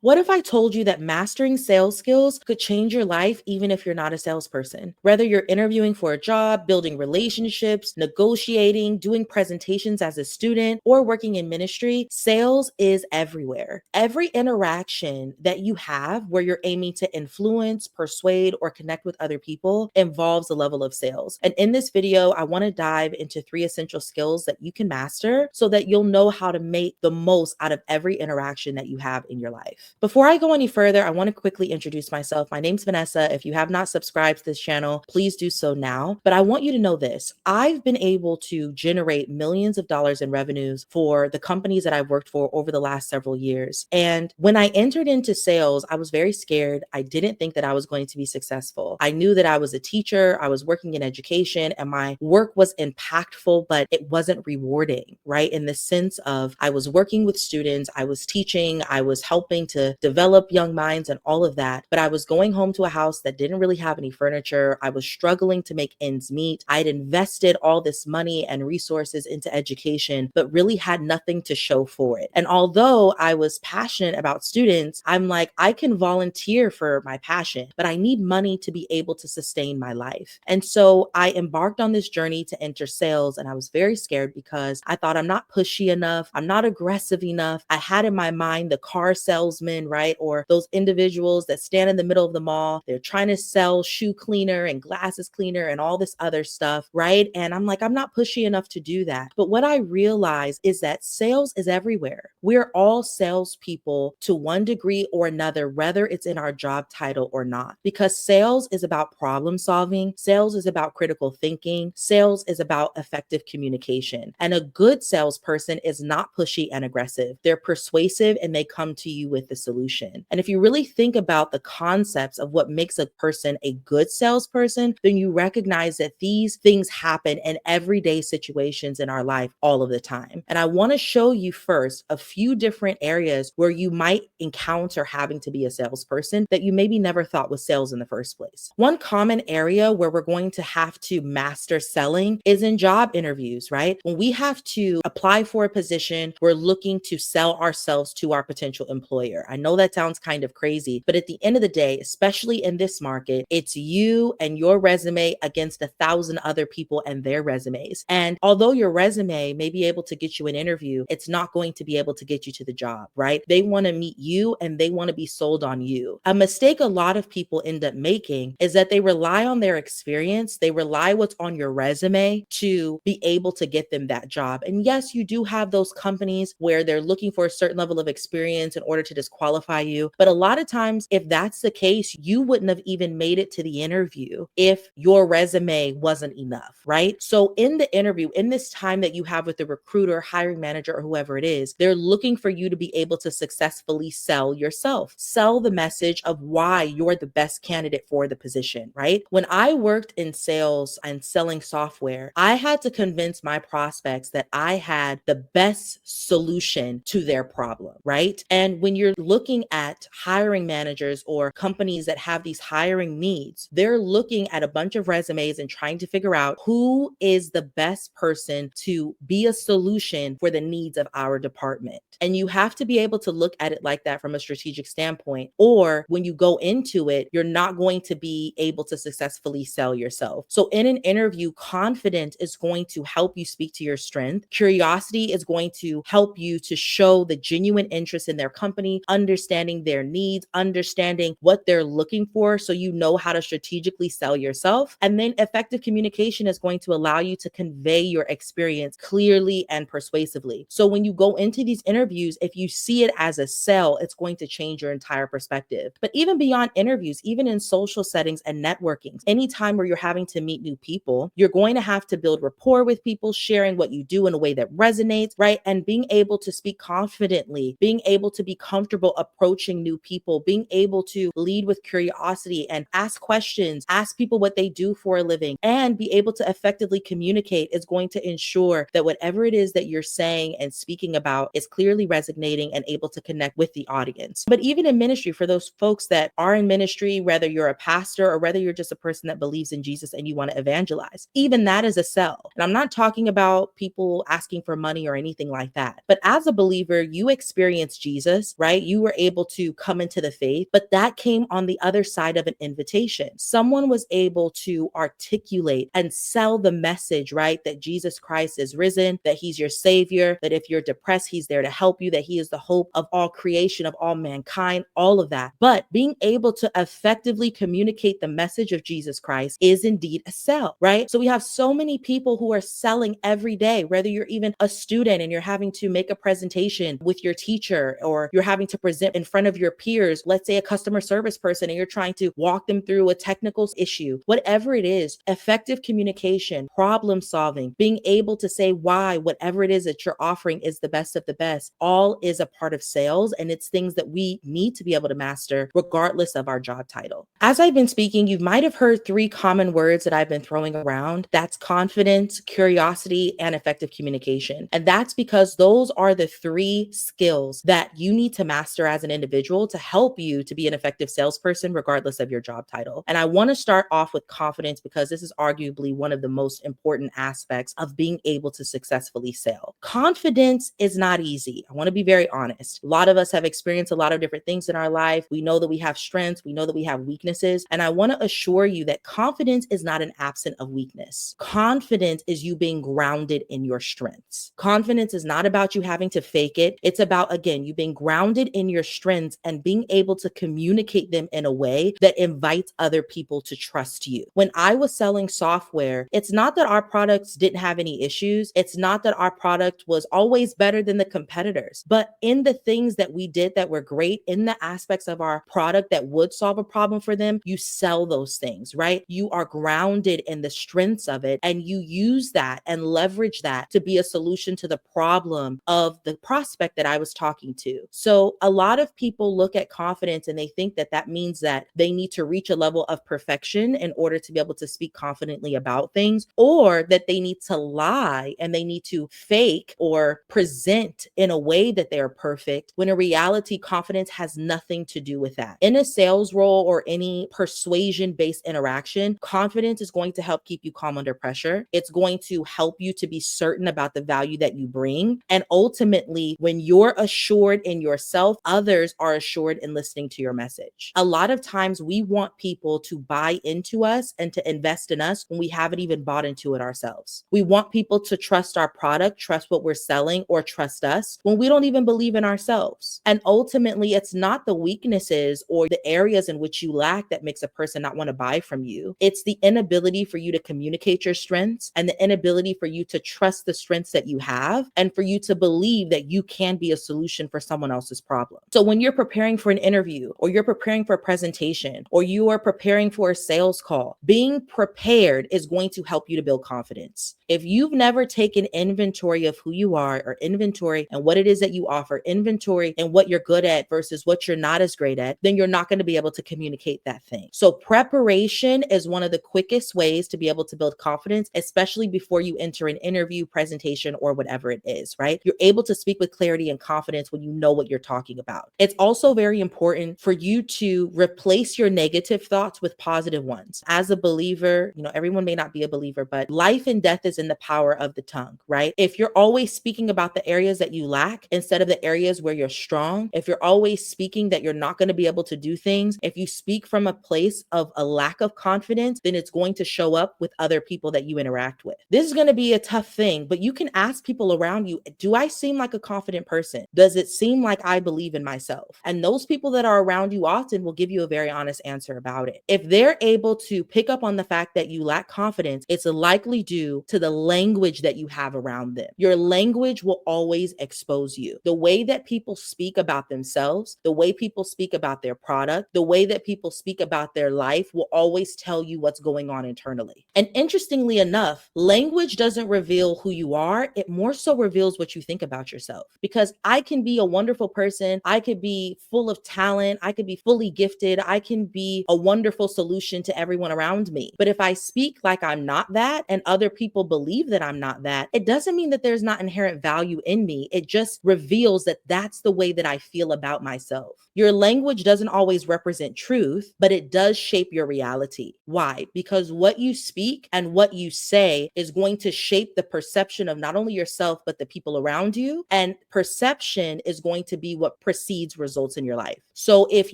What if I told you that mastering sales skills could change your life even if you're not a salesperson? Whether you're interviewing for a job, building relationships, negotiating, doing presentations as a student, or working in ministry, sales is everywhere. Every interaction that you have where you're aiming to influence, persuade, or connect with other people involves a level of sales. And in this video, I want to dive into 3 essential skills that you can master so that you'll know how to make the most out of every interaction that you have in your life. Before I go any further, I want to quickly introduce myself. My name's Vanessa. If you have not subscribed to this channel, please do so now. But I want you to know this. I've been able to generate millions of dollars in revenues for the companies that I've worked for over the last several years. And when I entered into sales, I was very scared. I didn't think that I was going to be successful. I knew that I was a teacher, I was working in education, and my work was impactful, but it wasn't rewarding, right? In the sense of I was working with students, I was teaching, I was helping to develop young minds and all of that. But I was going home to a house that didn't really have any furniture. I was struggling to make ends meet. I'd invested all this money and resources into education, but really had nothing to show for it. And although I was passionate about students, I'm like, I can volunteer for my passion, but I need money to be able to sustain my life. And so I embarked on this journey to enter sales, and I was very scared because I thought I'm not pushy enough. I'm not aggressive enough. I had in my mind the car salesman, right? Or those individuals that stand in the middle of the mall. They're trying to sell shoe cleaner and glasses cleaner and all this other stuff, right? And I'm like, I'm not pushy enough to do that. But what I realized is that sales is everywhere. We're all salespeople to one degree or another, whether it's in our job title or not, because sales is about problem solving. Sales is about critical thinking. Sales is about effective communication. And a good salesperson is not pushy and aggressive. They're persuasive and they come to you with the solution. And if you really think about the concepts of what makes a person a good salesperson, then you recognize that these things happen in everyday situations in our life all of the time. And I want to show you first a few different areas where you might encounter having to be a salesperson that you maybe never thought was sales in the first place. One common area where we're going to have to master selling is in job interviews, right? When we have to apply for a position, we're looking to sell ourselves to our potential employer. I know that sounds kind of crazy, but at the end of the day, especially in this market, it's you and your resume against 1,000 other people and their resumes. And although your resume may be able to get you an interview, it's not going to be able to get you to the job, right? They want to meet you and they want to be sold on you. A mistake a lot of people end up making is that they rely on their experience. They rely what's on your resume to be able to get them that job. And yes, you do have those companies where they're looking for a certain level of experience in order to disqualify you. But a lot of times, if that's the case, you wouldn't have even made it to the interview if your resume wasn't enough, right? So in the interview, in this time that you have with the recruiter, hiring manager, or whoever it is, they're looking for you to be able to successfully sell yourself, sell the message of why you're the best candidate for the position, right? When I worked in sales and selling software, I had to convince my prospects that I had the best solution to their problem, right? And when you're looking at hiring managers or companies that have these hiring needs, they're looking at a bunch of resumes and trying to figure out who is the best person to be a solution for the needs of our department. And you have to be able to look at it like that from a strategic standpoint. Or when you go into it, you're not going to be able to successfully sell yourself. So in an interview, confidence is going to help you speak to your strength. Curiosity is going to help you to show the genuine interest in their company, understanding their needs, understanding what they're looking for so you know how to strategically sell yourself. And then effective communication is going to allow you to convey your experience clearly and persuasively. So when you go into these interviews, if you see it as a sell, it's going to change your entire perspective. But even beyond interviews, even in social settings and networking, anytime where you're having to meet new people, you're going to have to build rapport with people, sharing what you do in a way that resonates, right? And being able to speak confidently, being able to be comfortable approaching new people, being able to lead with curiosity and ask questions, ask people what they do for a living, and be able to effectively communicate is going to ensure that whatever it is that you're saying and speaking about is clearly resonating and able to connect with the audience. But even in ministry, for those folks that are in ministry, whether you're a pastor or whether you're just a person that believes in Jesus and you want to evangelize, even that is a sell. And I'm not talking about people asking for money or anything like that. But as a believer, you experience Jesus, right? You you were able to come into the faith, but that came on the other side of an invitation. Someone was able to articulate and sell the message, right? That Jesus Christ is risen, that he's your savior, that if you're depressed, he's there to help you, that he is the hope of all creation, of all mankind, all of that. But being able to effectively communicate the message of Jesus Christ is indeed a sell, right? So we have so many people who are selling every day, whether you're even a student and you're having to make a presentation with your teacher, or you're having to present in front of your peers, let's say a customer service person, and you're trying to walk them through a technical issue, whatever it is, effective communication, problem solving, being able to say why whatever it is that you're offering is the best of the best, all is a part of sales. And it's things that we need to be able to master regardless of our job title. As I've been speaking, you might have heard three common words that I've been throwing around. That's confidence, curiosity, and effective communication. And that's because those are the three skills that you need to master as an individual to help you to be an effective salesperson, regardless of your job title. And I want to start off with confidence because this is arguably one of the most important aspects of being able to successfully sell. Confidence is not easy. I want to be very honest. A lot of us have experienced a lot of different things in our life. We know that we have strengths. We know that we have weaknesses. And I want to assure you that confidence is not an absence of weakness. Confidence is you being grounded in your strengths. Confidence is not about you having to fake it. It's about, again, you being grounded in your strengths and being able to communicate them in a way that invites other people to trust you. When I was selling software, it's not that our products didn't have any issues. It's not that our product was always better than the competitors, but in the things that we did that were great, in the aspects of our product that would solve a problem for them, you sell those things, right? You are grounded in the strengths of it, and you use that and leverage that to be a solution to the problem of the prospect that I was talking to. So a lot of people look at confidence and they think that that means that they need to reach a level of perfection in order to be able to speak confidently about things, or that they need to lie and they need to fake or present in a way that they're perfect, when in reality, confidence has nothing to do with that. In a sales role or any persuasion-based interaction, confidence is going to help keep you calm under pressure. It's going to help you to be certain about the value that you bring. And ultimately, when you're assured in yourself, others are assured in listening to your message. A lot of times we want people to buy into us and to invest in us when we haven't even bought into it ourselves. We want people to trust our product, trust what we're selling, or trust us when we don't even believe in ourselves. And ultimately, it's not the weaknesses or the areas in which you lack that makes a person not want to buy from you. It's the inability for you to communicate your strengths and the inability for you to trust the strengths that you have and for you to believe that you can be a solution for someone else's problem. So when you're preparing for an interview, or you're preparing for a presentation, or you are preparing for a sales call, being prepared is going to help you to build confidence. If you've never taken inventory of who you are, or inventory and what it is that you offer, inventory and what you're good at versus what you're not as great at, then you're not going to be able to communicate that thing. So preparation is one of the quickest ways to be able to build confidence, especially before you enter an interview, presentation, or whatever it is, right? You're able to speak with clarity and confidence when you know what you're talking about. It's also very important for you to replace your negative thoughts with positive ones. As a believer, everyone may not be a believer, but life and death is in the power of the tongue, right? If you're always speaking about the areas that you lack instead of the areas where you're strong, if you're always speaking that you're not going to be able to do things, if you speak from a place of a lack of confidence, then it's going to show up with other people that you interact with. This is going to be a tough thing, but you can ask people around you, do I seem like a confident person? Does it seem like I believe in myself? And those people that are around you often will give you a very honest answer about it. If they're able to pick up on the fact that you lack confidence, it's likely due to the language that you have around them. Your language will always expose you. The way that people speak about themselves, the way people speak about their product, the way that people speak about their life will always tell you what's going on internally. And interestingly enough, language doesn't reveal who you are. It more so reveals what you think about yourself. Because I can be a wonderful person. I could be full of talent. I could be fully gifted. I can be a wonderful solution to everyone around me. But if I speak like I'm not that and other people believe that I'm not that, it doesn't mean that there's not inherent value in me. It just reveals that that's the way that I feel about myself. Your language doesn't always represent truth, but it does shape your reality. Why? Because what you speak and what you say is going to shape the perception of not only yourself, but the people around you. And perception is going to be what precedes results in your life. So if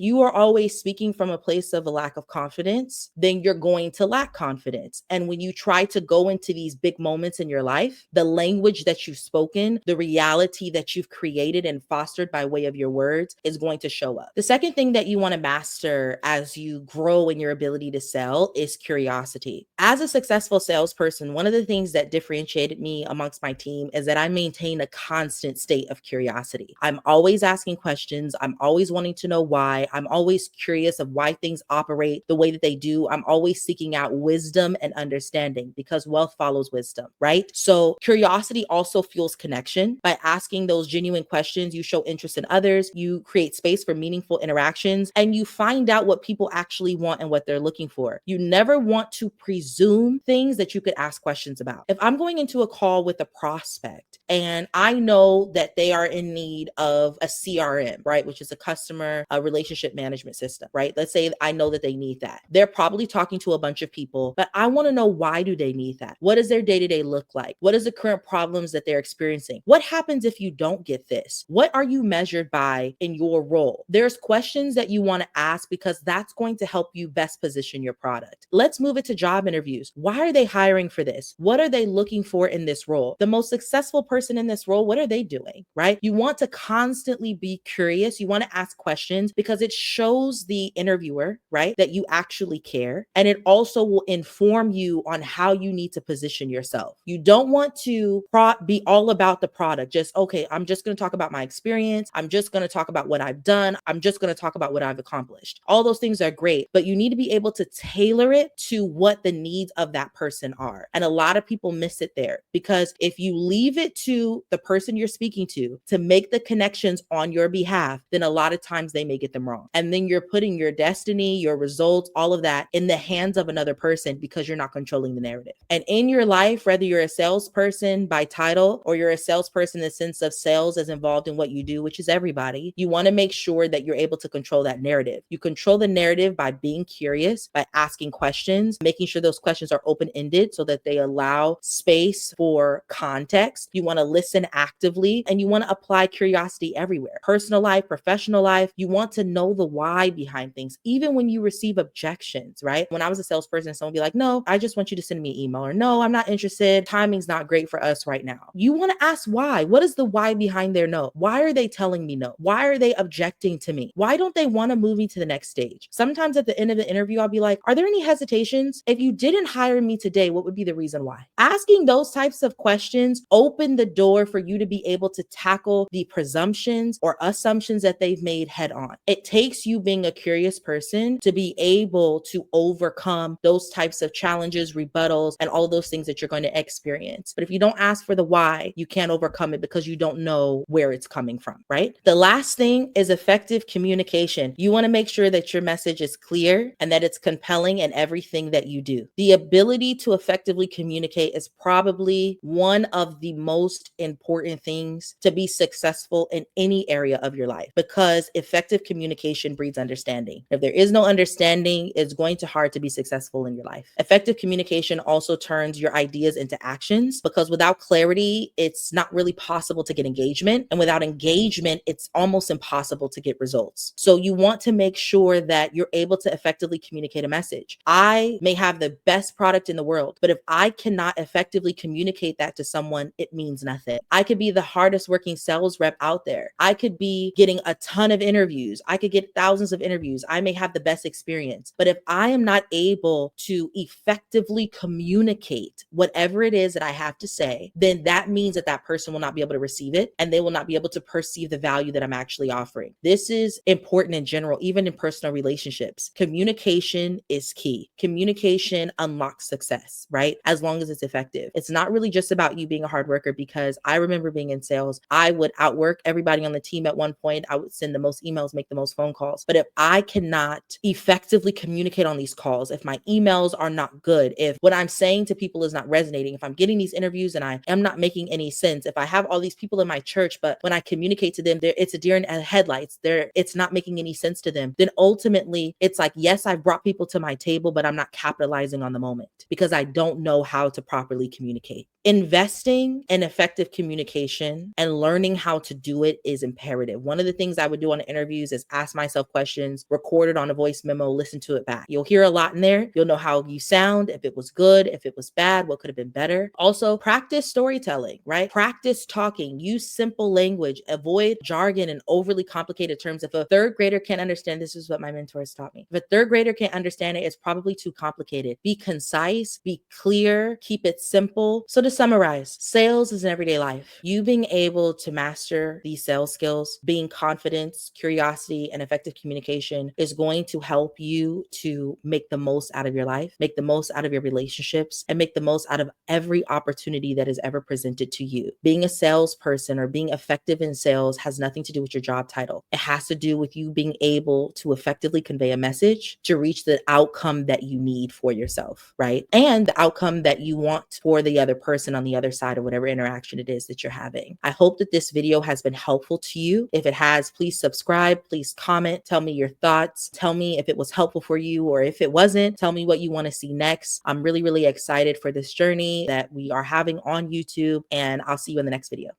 you are always speaking from a place of a lack of confidence, then you're going to lack confidence. And when you try to go into these big moments in your life, the language that you've spoken, the reality that you've created and fostered by way of your words is going to show up. The second thing that you want to master as you grow in your ability to sell is curiosity. As a successful salesperson, one of the things that differentiated me amongst my team is that I maintain a constant state of curiosity. I'm always asking questions. I'm always wanting to know why. I'm always curious of why things operate the way that they do. I'm always seeking out wisdom and understanding because wealth follows wisdom, right? So curiosity also fuels connection. By asking those genuine questions, you show interest in others, you create space for meaningful interactions, and you find out what people actually want and what they're looking for. You never want to presume things that you could ask questions about. If I'm going into a call with a prospect and I know that they are in need of a CRM, right, which is a customer relationship management system, right? Let's say I know that they need that. They're probably talking to a bunch of people, but I want to know, why do they need that? What does their day-to-day look like? What is the current problems that they're experiencing? What happens if you don't get this? What are you measured by in your role? There's questions that you want to ask because that's going to help you best position your product. Let's move it to job interviews. Why are they hiring for this? What are they looking for in this role? The most successful person in this role, what are they doing, right? You want to constantly be curious. You want to ask questions because it shows the interviewer, right, that you actually care. And it also will inform you on how you need to position yourself. You don't want to be all about the product. Just, okay, I'm just going to talk about my experience. I'm just going to talk about what I've done. I'm just going to talk about what I've accomplished. All those things are great, but you need to be able to tailor it to what the needs of that person are. And a lot of people miss it there because if you leave it to the person you're speaking to make the connections on your behalf, then a lot of times they may get them wrong. And then you're putting your destiny, your results, all of that in the hands of another person because you're not controlling the narrative. And in your life, whether you're a salesperson by title or you're a salesperson in the sense of sales as involved in what you do, which is everybody, you want to make sure that you're able to control that narrative. You control the narrative by being curious, by asking questions, making sure those questions are open-ended so that they allow space for context. You want to listen actively and you want to apply curiosity everywhere. Personal life, professional life, you want to know the why behind things, even when you receive objections, right? When I was a salesperson, someone would be like, no, I just want you to send me an email, or no, I'm not interested. Timing's not great for us right now. You want to ask why. What is the why behind their no? Why are they telling me no? Why are they objecting to me? Why don't they want to move me to the next stage? Sometimes at the end of the interview, I'll be like, are there any hesitations? If you didn't hire me today, what would be the reason why? Asking those types of questions open the door for you to be able to tackle the presumptions or assumptions that they've made head on. It takes you being a curious person to be able to overcome those types of challenges, rebuttals, and all those things that you're going to experience. But if you don't ask for the why, you can't overcome it because you don't know where it's coming from, right? The last thing is effective communication. You want to make sure that your message is clear and that it's compelling in everything that you do. The ability to effectively communicate is probably one of the most important things to be successful in any area of your life, because effective communication breeds understanding. If there is no understanding, it's going to be hard to be successful in your life. Effective communication also turns your ideas into actions, because without clarity, it's not really possible to get engagement. And without engagement, it's almost impossible to get results. So you want to make sure that you're able to effectively communicate a message. I may have the best product in the world, but if I cannot effectively communicate that to someone, it means nothing. I could be the hardest working sales rep out there. I could be getting a ton of interviews. I could get thousands of interviews. I may have the best experience, but if I am not able to effectively communicate whatever it is that I have to say, then that means that that person will not be able to receive it and they will not be able to perceive the value that I'm actually offering. This is important in general, even in personal relationships. Communication is key. Communication unlocks success, right? As long as it's effective. It's not really just about you being a hard worker, because I remember being in sales, I would outwork everybody on the team at one point. I would send the most emails, make the most phone calls. But if I cannot effectively communicate on these calls, if my emails are not good, if what I'm saying to people is not resonating, if I'm getting these interviews and I am not making any sense, if I have all these people in my church, but when I communicate to them, it's a deer in headlights, it's not making any sense to them, then ultimately it's like, yes, I've brought people to my table, but I'm not capitalizing on the moment because I don't know how to properly communicate. Investing in effective communication and learning how to do it is imperative. One of the things I would do on interviews is ask myself questions, record it on a voice memo, listen to it back. You'll hear a lot in there. You'll know how you sound, if it was good, if it was bad, what could have been better. Also, practice storytelling, right? Practice talking, use simple language, avoid jargon and overly complicated terms. If a third grader can't understand, this is what my mentors taught me. If a third grader can't understand it, it's probably too complicated. Be concise, be clear, keep it simple. So to summarize, sales is an everyday life. You being able to master these sales skills, being confidence, curiosity, and effective communication is going to help you to make the most out of your life, make the most out of your relationships, and make the most out of every opportunity that is ever presented to you. Being a salesperson or being effective in sales has nothing to do with your job title. It has to do with you being able to effectively convey a message to reach the outcome that you need for yourself, right? And the outcome that you want for the other person on the other side of whatever interaction it is that you're having. I hope that this video has been helpful to you. If it has, please subscribe, please comment, tell me your thoughts, tell me if it was helpful for you, or if it wasn't, tell me what you want to see next. I'm really, really excited for this journey that we are having on YouTube, and I'll see you in the next video.